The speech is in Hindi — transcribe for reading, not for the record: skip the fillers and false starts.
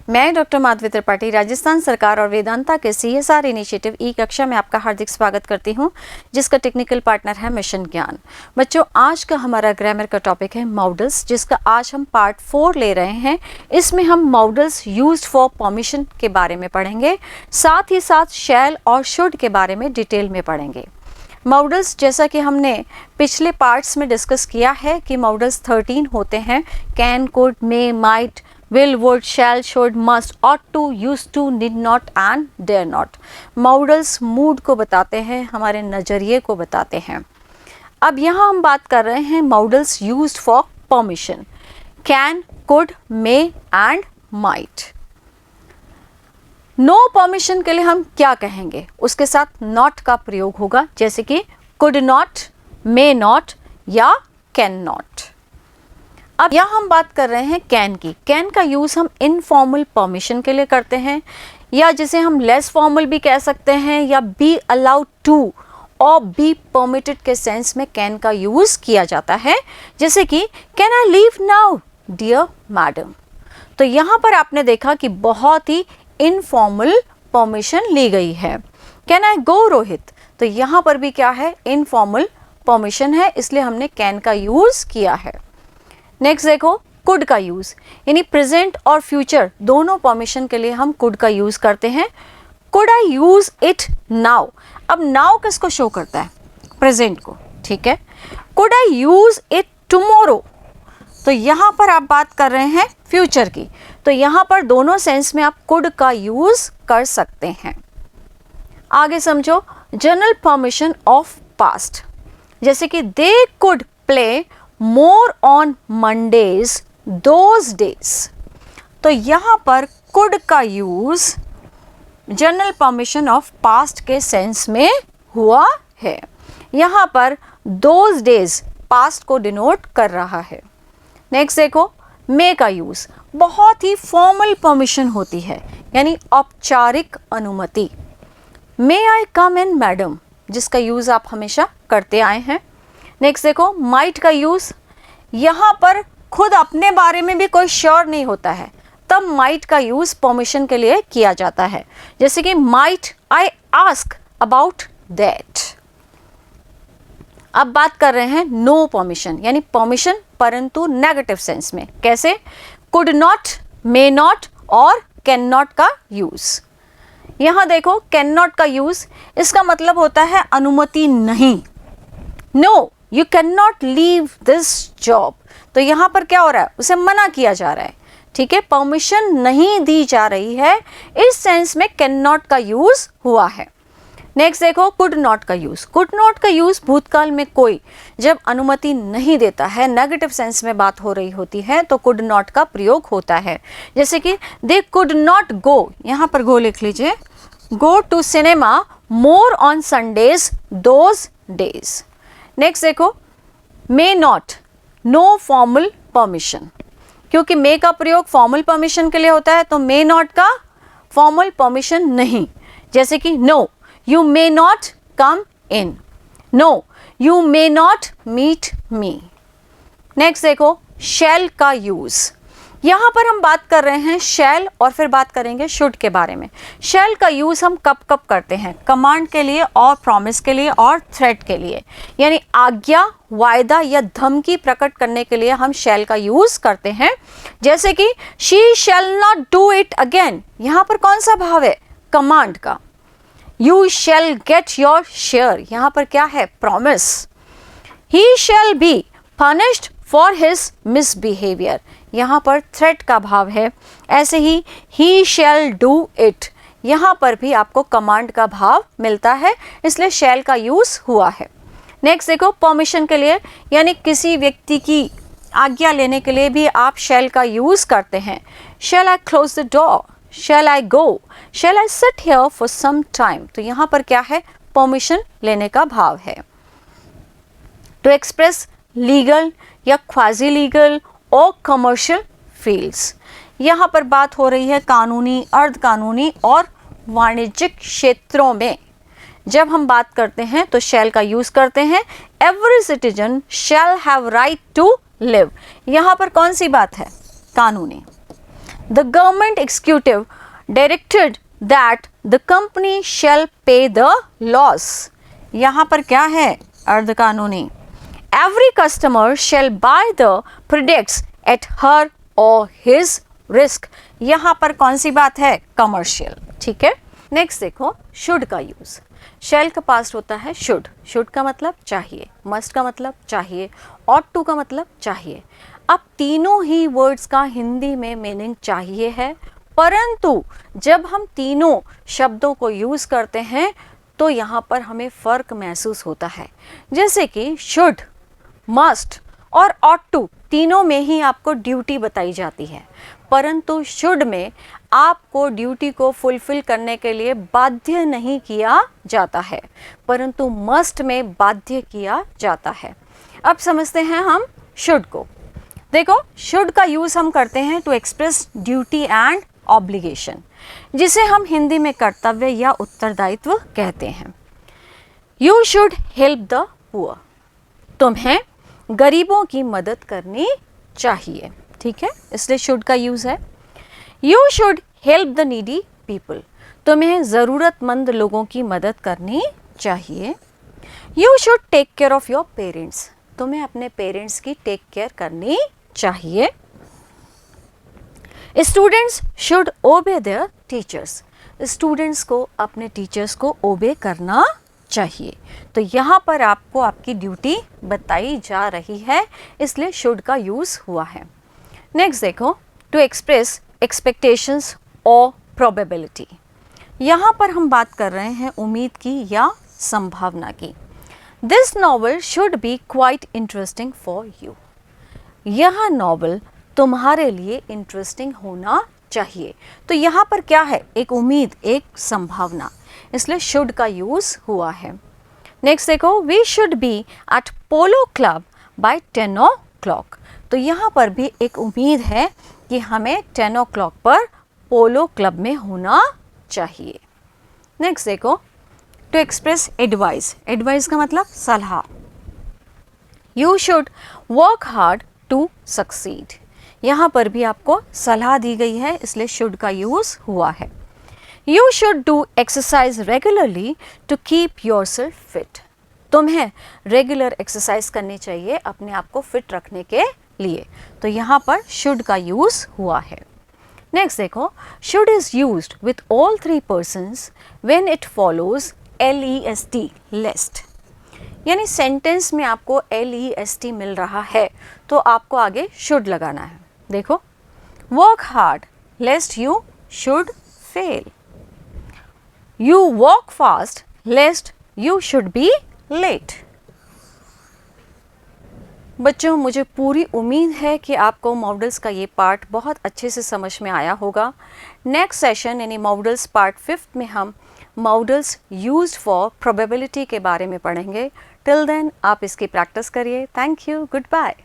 मैं डॉक्टर माधवी त्रिपाठी राजस्थान सरकार और वेदांता के CSR इनिशिएटिव ई कक्षा में आपका हार्दिक स्वागत करती हूं, जिसका टेक्निकल पार्टनर है मिशन ज्ञान। बच्चों, आज का हमारा ग्रामर का टॉपिक है मॉडल्स, जिसका आज हम पार्ट 4 ले रहे हैं। इसमें हम मॉडल्स यूज्ड फॉर परमिशन के बारे में पढ़ेंगे, साथ ही साथ शैल और शुड के बारे में डिटेल में पढ़ेंगे। मॉडल्स, जैसा कि हमने पिछले पार्ट्स में डिस्कस किया है कि मॉडल्स 13 होते हैं। Can, could, may, might, will, would, shall, should, must, ought to, used to, need not and dare not। Models mood को बताते हैं, हमारे नज़रिए को बताते हैं। अब यहाँ हम बात कर रहे हैं models used for permission. Can, could, may and might. No permission के लिए हम क्या कहेंगे? उसके साथ नॉट का प्रयोग होगा, जैसे कि कुड नॉट, मे नॉट या कैन नॉट। अब यहाँ हम बात कर रहे हैं कैन की। कैन का यूज़ हम इनफॉर्मल परमिशन के लिए करते हैं, या जिसे हम लेस फॉर्मल भी कह सकते हैं, या बी अलाउड टू और बी परमिटेड के सेंस में कैन का यूज़ किया जाता है। जैसे कि can I leave now dear madam. तो यहाँ पर आपने देखा कि बहुत ही इनफॉर्मल परमिशन ली गई है। कैन आई गो रोहित, तो यहाँ पर भी क्या है? इनफॉर्मल परमिशन है, इसलिए हमने कैन का यूज़ किया है। नेक्स्ट देखो कुड का यूज़, यानी प्रेजेंट और फ्यूचर दोनों परमिशन के लिए हम कुड का यूज़ करते हैं। Could I use it now. अब नाउ किसको शो करता है? प्रेजेंट को, ठीक है। Could I use it tomorrow, तो यहाँ पर आप बात कर रहे हैं फ्यूचर की, तो यहाँ पर दोनों सेंस में आप कुड का यूज़ कर सकते हैं। आगे समझो जनरल परमिशन ऑफ पास्ट, जैसे कि they could play more on Mondays those days. तो यहाँ पर कुड का use general permission of past के सेंस में हुआ है। यहाँ पर दोज डेज पास्ट को डिनोट कर रहा है। नेक्स्ट देखो मे का यूज, बहुत ही फॉर्मल परमिशन होती है, यानी औपचारिक अनुमति। मे आई कम इन मैडम, जिसका यूज आप हमेशा करते आए हैं। नेक्स्ट देखो माइट का यूज़, यहाँ पर खुद अपने बारे में भी कोई श्योर नहीं होता है, तब माइट का यूज़ परमिशन के लिए किया जाता है। जैसे कि might I ask about that. अब बात कर रहे हैं नो परमिशन, यानी परमिशन परंतु नेगेटिव सेंस में। कैसे? कुड नॉट, मे नॉट और कैन नॉट का यूज़। यहाँ देखो कैन नॉट का यूज़, इसका मतलब होता है अनुमति नहीं। No, you can not leave this job, तो यहाँ पर क्या हो रहा है? उसे मना किया जा रहा है, ठीक है, परमिशन नहीं दी जा रही है। इस सेंस में कैन नॉट का यूज हुआ है। नेक्स्ट देखो कुड नॉट का यूज। कुड नॉट का यूज भूतकाल में कोई जब अनुमति नहीं देता है, नेगेटिव सेंस में बात हो रही होती है, तो कुड नॉट का प्रयोग होता है। जैसे कि दे कुड नॉट गो, यहाँ पर गो लिख लीजिए, go to cinema more on Sundays those days. Next देखो may not, no formal permission, क्योंकि मे का प्रयोग फॉर्मल परमिशन के लिए होता है, तो मे नॉट का फॉर्मल परमिशन नहीं। जैसे कि no you may not come in, no you may not meet me. Next देखो शैल का यूज, यहाँ पर हम बात कर रहे हैं शैल और फिर बात करेंगे शुड के बारे में। शैल का यूज़ हम कब कब करते हैं? कमांड के लिए और प्रॉमिस के लिए और थ्रेट के लिए, यानी आज्ञा, वायदा या धमकी प्रकट करने के लिए हम शैल का यूज़ करते हैं। जैसे कि she shall not do it again, यहाँ पर कौन सा भाव है? कमांड का। You shall get your share, यहाँ पर क्या है? Promise. He shall be punished for his misbehaviour, यहाँ पर थ्रेट का भाव है। ऐसे ही he shall do it, यहाँ पर भी आपको कमांड का भाव मिलता है, इसलिए shall का यूज़ हुआ है। नेक्स्ट देखो परमिशन के लिए, यानी किसी व्यक्ति की आज्ञा लेने के लिए भी आप shall का यूज़ करते हैं। shall I close the door, shall I go, shall I sit here for some time, तो यहाँ पर क्या है? परमिशन लेने का भाव है। टू एक्सप्रेस लीगल या क्वाजी लीगल और कमर्शियल फील्ड्स, यहाँ पर बात हो रही है कानूनी, अर्ध कानूनी और वाणिज्यिक क्षेत्रों में। जब हम बात करते हैं तो शैल का यूज़ करते हैं। Every citizen shall have right to live, यहाँ पर कौन सी बात है? कानूनी। The government executive directed that the company shall pay the loss. यहाँ पर क्या है अर्ध कानूनी? Every customer shall buy the products at her or his risk. यहाँ पर कौन सी बात है? कमर्शियल, ठीक है। नेक्स्ट देखो शुड का यूज। शैल का पास्ट होता है शुड। शुड का मतलब चाहिए, मस्ट का मतलब चाहिए, ऑट टू का मतलब चाहिए। अब तीनों ही वर्ड्स का हिंदी में मीनिंग चाहिए है, परंतु जब हम तीनों शब्दों को यूज करते हैं तो यहाँ पर हमें फर्क महसूस होता है। जैसे कि शुड, मस्ट और ऑट टू तीनों में ही आपको ड्यूटी बताई जाती है, परंतु शुड में आपको ड्यूटी को फुलफिल करने के लिए बाध्य नहीं किया जाता है, परंतु मस्ट में बाध्य किया जाता है। अब समझते हैं हम शुड को। देखो शुड का यूज़ हम करते हैं to express duty and obligation, जिसे हम हिंदी में कर्तव्य या उत्तरदायित्व कहते हैं। You should help the poor, तुम्हें गरीबों की मदद करनी चाहिए, ठीक है, इसलिए शुड का यूज़ है। You should help the needy people, तुम्हें ज़रूरतमंद लोगों की मदद करनी चाहिए। You should take care of your parents, तुम्हें अपने पेरेंट्स की टेक केयर करनी चाहिए। Students should obey their teachers, students को अपने टीचर्स को ओबे करना चाहिए। तो यहाँ पर आपको आपकी ड्यूटी बताई जा रही है, इसलिए शुड का यूज़ हुआ है। नेक्स्ट देखो टू एक्सप्रेस एक्सपेक्टेशंस और प्रोबेबिलिटी। यहाँ पर हम बात कर रहे हैं उम्मीद की या संभावना की। This novel should be quite interesting for you, यह नॉवल तुम्हारे लिए इंटरेस्टिंग होना चाहिए। तो यहाँ पर क्या है? एक उम्मीद, एक संभावना, इसलिए शुड का यूज़ हुआ है। नेक्स्ट देखो we should be at polo club by 10 o'clock, तो यहाँ पर भी एक उम्मीद है कि हमें 10 o'clock पर पोलो क्लब में होना चाहिए। नेक्स्ट देखो टू एक्सप्रेस एडवाइस, एडवाइस का मतलब सलाह। You should work hard to succeed, यहाँ पर भी आपको सलाह दी गई है, इसलिए शुड का यूज़ हुआ है। You should do exercise regularly to keep yourself fit, तुम्हें रेगुलर एक्सरसाइज करनी चाहिए अपने आप को फिट रखने के लिए, तो यहाँ पर शुड का यूज़ हुआ है। नेक्स्ट देखो should is used with all 3 persons when it follows LEST लेस्ट, यानी सेंटेंस में आपको LEST मिल रहा है तो आपको आगे शुड लगाना है। देखो work hard lest you should fail, you walk fast lest you should be late. बच्चों मुझे पूरी उम्मीद है कि आपको मॉडल्स का ये पार्ट बहुत अच्छे से समझ में आया होगा। नेक्स्ट सेशन यानी मॉडल्स पार्ट 5 में हम मॉडल्स यूज्ड फॉर प्रोबेबिलिटी के बारे में पढ़ेंगे। टिल देन आप इसकी प्रैक्टिस करिए। Thank you, good bye.